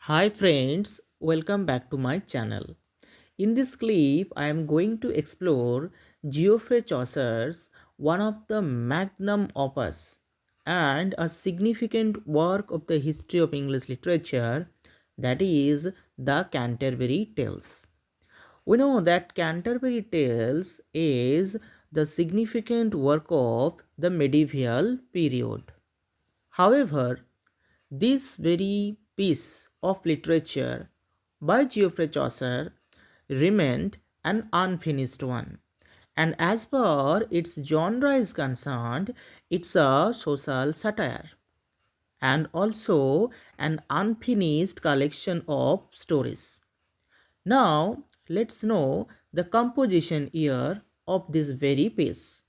Hi friends, welcome back to my channel. In this clip, I am going to explore Geoffrey Chaucer's one of the magnum opus and a significant work of the history of English literature, that is the Canterbury Tales. We know that Canterbury Tales is the significant work of the medieval period. However, this very piece of literature by Geoffrey Chaucer remained an unfinished one. And as far its genre is concerned, it's a social satire and also an unfinished collection of stories. Now, let's know the composition year of this very piece.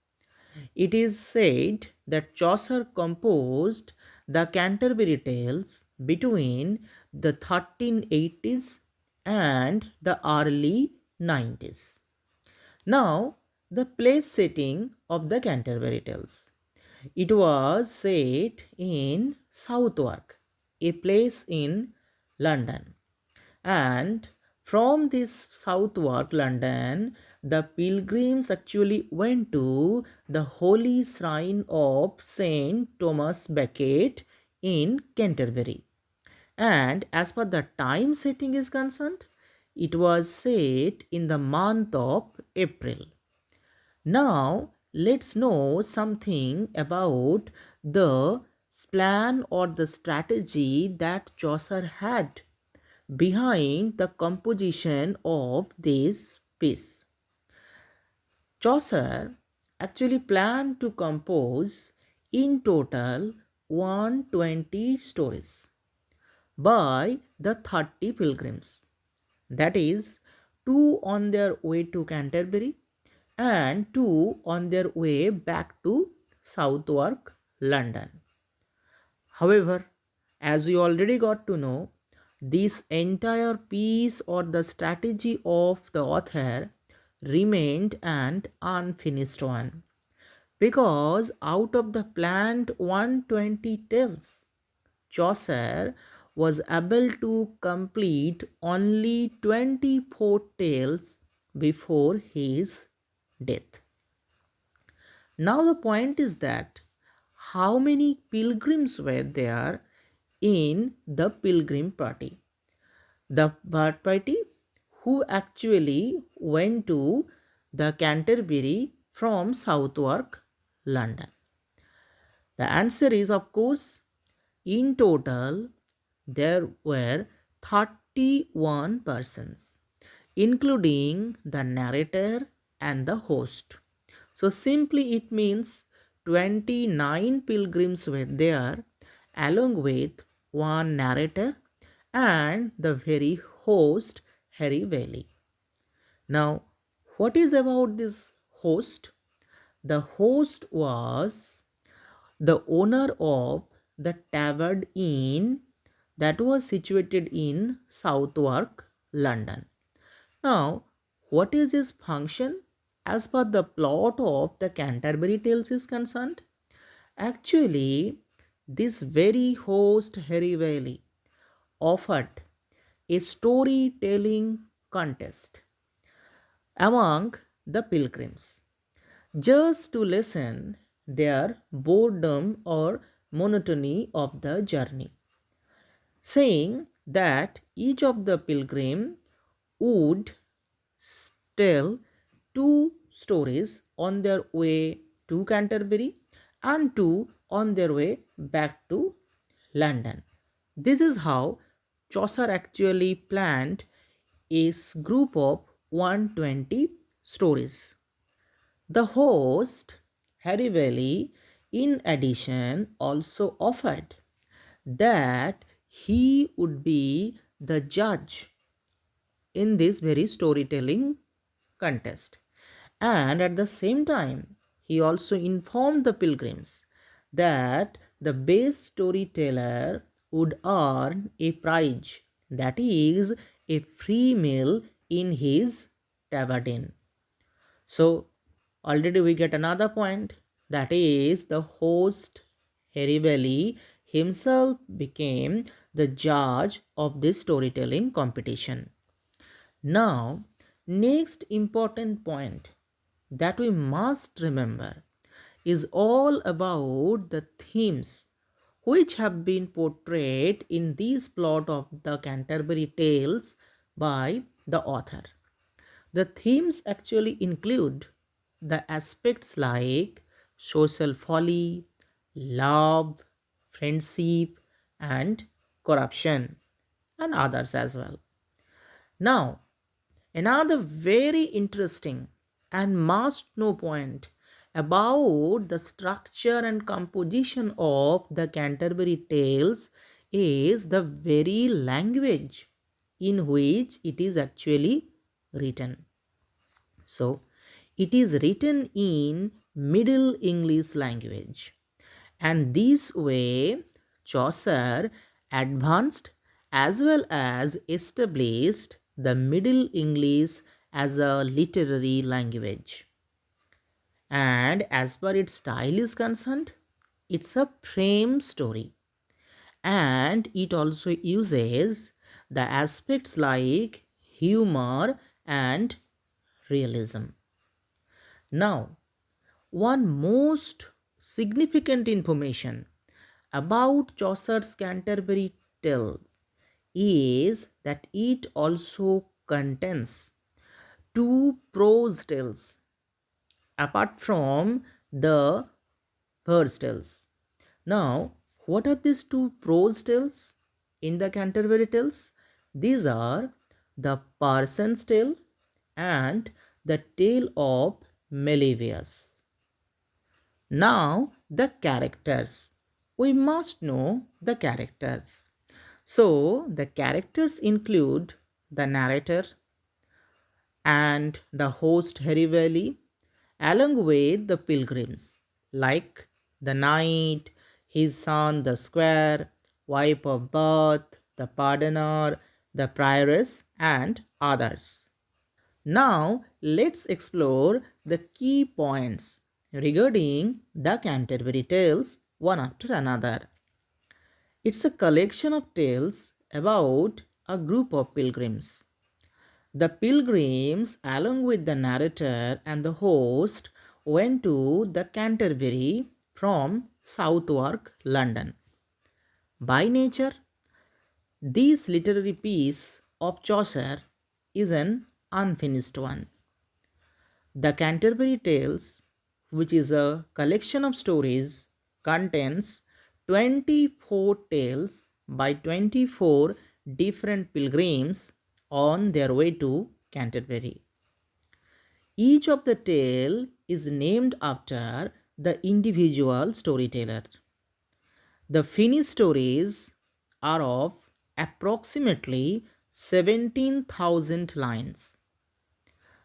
It is said that Chaucer composed the Canterbury Tales between the 1380s and the early 90s. Now, the place setting of the Canterbury Tales. It was set in Southwark, a place in London. And from this Southwark, London, the pilgrims actually went to the holy shrine of Saint Thomas Becket in Canterbury. And as per the time setting is concerned, it was set in the month of April. Now, let's know something about the plan or the strategy that Chaucer had behind the composition of this piece. Chaucer actually planned to compose in total 120 stories by the 30 pilgrims, that is, two on their way to Canterbury and two on their way back to Southwark, London. However, as we already got to know, this entire piece or the strategy of the author remained an unfinished one, because out of the planned 120 tales, Chaucer was able to complete only 24 tales before his death. Now, the point is that how many pilgrims were there in the pilgrim party? The party who actually went to the Canterbury from Southwark, London. The answer is, of course, in total there were 31 persons, including the narrator and the host. So simply it means 29 pilgrims were there along with one narrator and the very host Harry Valley. Now, what is about this host? The host was the owner of the Tavern Inn that was situated in Southwark, London. Now, what is his function as per the plot of the Canterbury Tales is concerned? Actually, this very host Harry Valley offered a storytelling contest among the pilgrims just to lessen their boredom or monotony of the journey, saying that each of the pilgrim would tell two stories on their way to Canterbury and two on their way back to London. This is how Chaucer actually planned a group of 120 stories. The host, Harry Valley, in addition, also offered that he would be the judge in this very storytelling contest. And at the same time, he also informed the pilgrims that the best storyteller would earn a prize, that is, a free meal in his tavern. So, already we get another point, that is, the host Harry Valley himself became the judge of this storytelling competition. Now, next important point that we must remember is all about the themes which have been portrayed in this plot of the Canterbury Tales by the author. The themes actually include the aspects like social folly, love, friendship, and corruption, and others as well. Now, another very interesting and must know point about the structure and composition of the Canterbury Tales is the very language in which it is actually written. So, it is written in Middle English language, and this way Chaucer advanced as well as established the Middle English as a literary language. And as per its style is concerned, it's a frame story, and it also uses the aspects like humor and realism. Now, one most significant information about Chaucer's Canterbury Tales is that it also contains two prose tales apart from the verse tales. Now, what are these two prose tales in the Canterbury Tales? These are the Parson's Tale and the Tale of Melivius. Now, the characters. We must know the characters. So, the characters include the narrator and the host Harry Valley, along with the pilgrims, like the knight, his son, the squire, wife of Bath, the pardoner, the prioress, and others. Now, let's explore the key points regarding the Canterbury Tales one after another. It's a collection of tales about a group of pilgrims. The pilgrims, along with the narrator and the host, went to the Canterbury from Southwark, London. By nature, this literary piece of Chaucer is an unfinished one. The Canterbury Tales, which is a collection of stories, contains 24 tales by 24 different pilgrims on their way to Canterbury. Each of the tale is named after the individual storyteller. The finished stories are of approximately 17,000 lines.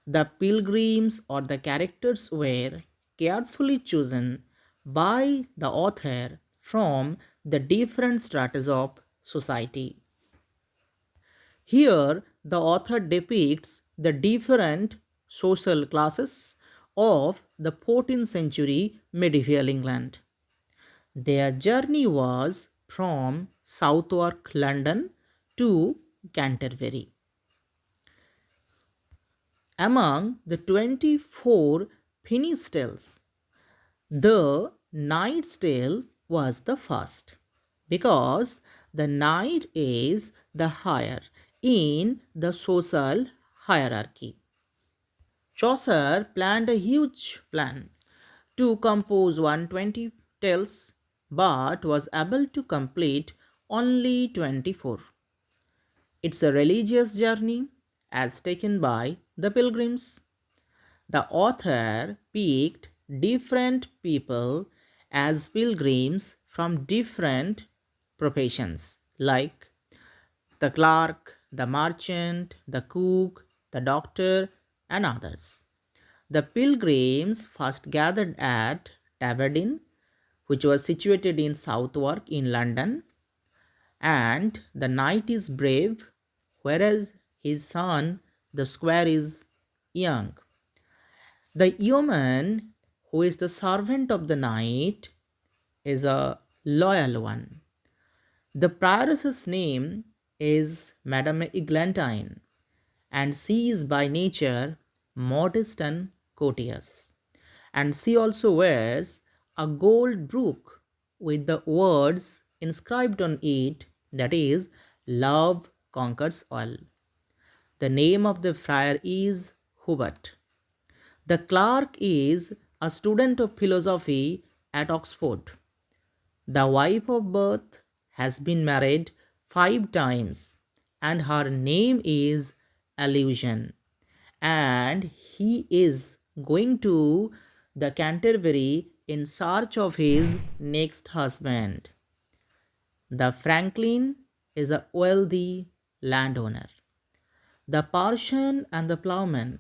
The pilgrims or the characters were carefully chosen by the author from the different stratas of society. Here, the author depicts the different social classes of the 14th century medieval England. Their journey was from Southwark, London to Canterbury. Among the 24 finished tales, the knight's tale was the first because the knight is the higher in the social hierarchy. Chaucer planned a huge plan to compose 120 tales but was able to complete only 24. It's a religious journey as taken by the pilgrims. The author picked different people as pilgrims from different professions like the clerk, the merchant, the cook, the doctor, and others. The pilgrims first gathered at Tabardine, which was situated in Southwark in London, and the knight is brave, whereas his son, the squire, is young. The yeoman, who is the servant of the knight, is a loyal one. The prioress's name is Madame Eglantine, and she is by nature modest and courteous. And she also wears a gold brooch with the words inscribed on it, that is, Love conquers all. The name of the friar is Hubert. The clerk is a student of philosophy at Oxford. The wife of Birth has been married 5 times, and her name is Illusion. And he is going to the Canterbury in search of his next husband. The Franklin is a wealthy landowner. The Parson and the plowman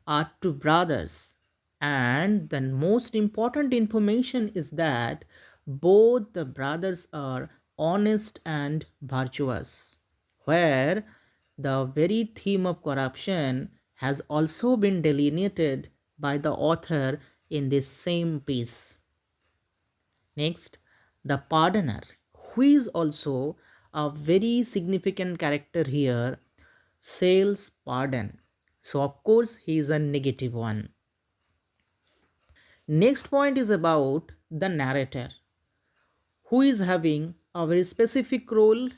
are two brothers, and the most important information is that both the brothers are honest and virtuous, where the very theme of corruption has also been delineated by the author in this same piece. Next, the pardoner, who is also a very significant character here, sales pardon. So, of course, he is a negative one. Next point is about the narrator, who is having a very specific role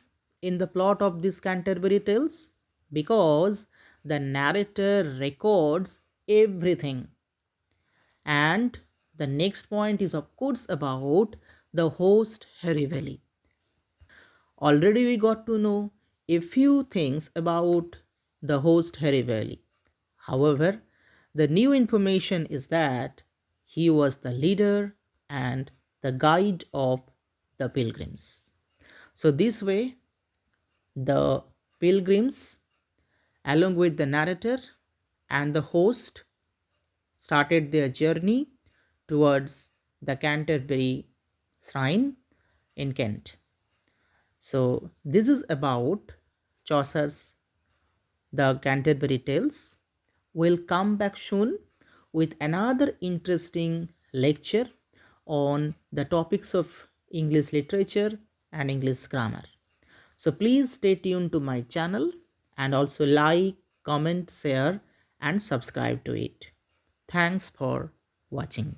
in the plot of this Canterbury Tales, because the narrator records everything. And the next point is, of course, about the host Harry Valley. Already we got to know a few things about the host Harry Valley. However, the new information is that he was the leader and the guide of the pilgrims. So, this way, the pilgrims, along with the narrator and the host, started their journey towards the Canterbury shrine in Kent. So, this is about Chaucer's The Canterbury Tales. We'll come back soon with another interesting lecture on the topics of English literature and English grammar. So please stay tuned to my channel and also like, comment, share, and subscribe to it. Thanks for watching.